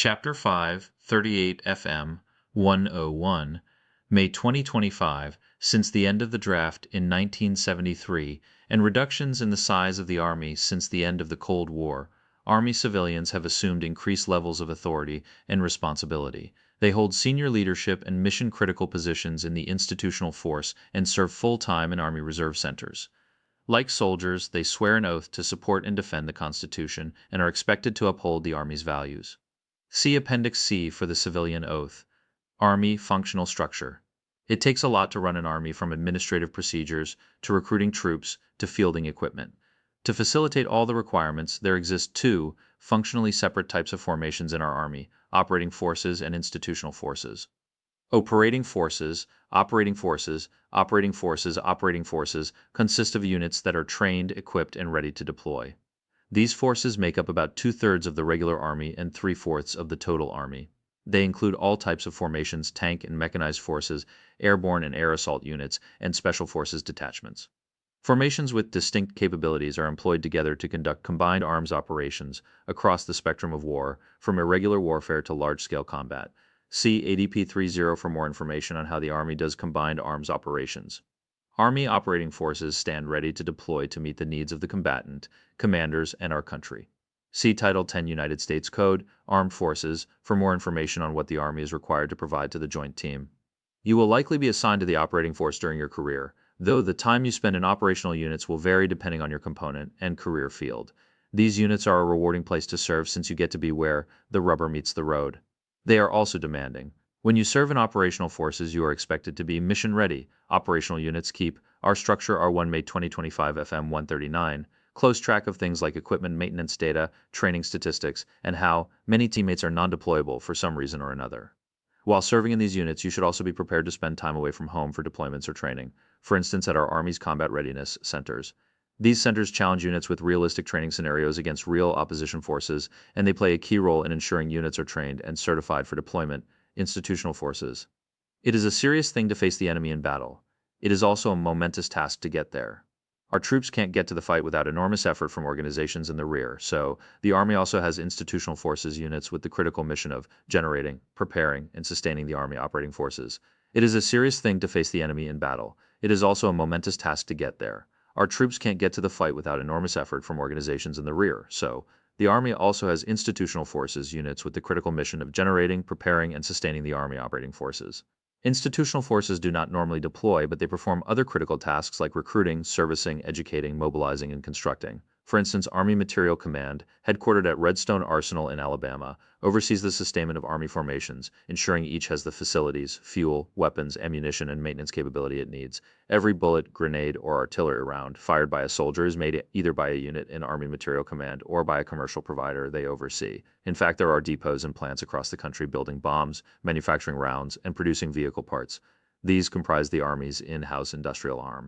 Chapter 5, 38 FM-101, May 2025, since the end of the draft in 1973 and reductions in the size of the Army since the end of the Cold War, Army civilians have assumed increased levels of authority and responsibility. They hold senior leadership and mission-critical positions in the institutional force and serve full-time in Army Reserve centers. Like soldiers, they swear an oath to support and defend the Constitution and are expected to uphold the Army's values. See Appendix C for the civilian oath. Army functional structure. It takes a lot to run an army, from administrative procedures to recruiting troops to fielding equipment. To facilitate all the requirements, there exist two functionally separate types of formations in our Army: operating forces and institutional forces. Operating forces, operating forces, operating forces, operating forces consist of units that are trained, equipped, and ready to deploy. These forces make up about 2/3 of the regular Army and 3/4 of the total Army. They include all types of formations: tank and mechanized forces, airborne and air assault units, and special forces detachments. Formations with distinct capabilities are employed together to conduct combined arms operations across the spectrum of war, from irregular warfare to large-scale combat. See ADP 30 for more information on how the Army does combined arms operations. Army operating forces stand ready to deploy to meet the needs of the combatant, commanders, and our country. See Title 10 United States Code, Armed Forces, for more information on what the Army is required to provide to the Joint Team. You will likely be assigned to the operating force during your career, though the time you spend in operational units will vary depending on your component and career field. These units are a rewarding place to serve since you get to be where the rubber meets the road. They are also demanding. When you serve in operational forces, you are expected to be mission-ready. Operational units keep our structure R1 May 2025 FM 139 close track of things like equipment maintenance data, training statistics, and how many teammates are non-deployable for some reason or another. While serving in these units, you should also be prepared to spend time away from home for deployments or training, for instance at our Army's Combat Readiness Centers. These centers challenge units with realistic training scenarios against real opposition forces, and they play a key role in ensuring units are trained and certified for deployment. Institutional forces. It is a serious thing to face the enemy in battle. It is also a momentous task to get there. Our troops can't get to the fight without enormous effort from organizations in the rear, so the Army also has institutional forces units with the critical mission of generating, preparing, and sustaining the Army operating forces. It is a serious thing to face the enemy in battle. It is also a momentous task to get there. Our troops can't get to the fight without enormous effort from organizations in the rear, so the Army also has institutional forces units with the critical mission of generating, preparing, and sustaining the Army operating forces. Institutional forces do not normally deploy, but they perform other critical tasks like recruiting, servicing, educating, mobilizing, and constructing. For instance, Army Material Command, headquartered at Redstone Arsenal in Alabama, oversees the sustainment of Army formations, ensuring each has the facilities, fuel, weapons, ammunition, and maintenance capability it needs. Every bullet, grenade, or artillery round fired by a soldier is made either by a unit in Army Material Command or by a commercial provider they oversee. In fact, there are depots and plants across the country building bombs, manufacturing rounds, and producing vehicle parts. These comprise the Army's in-house industrial arm.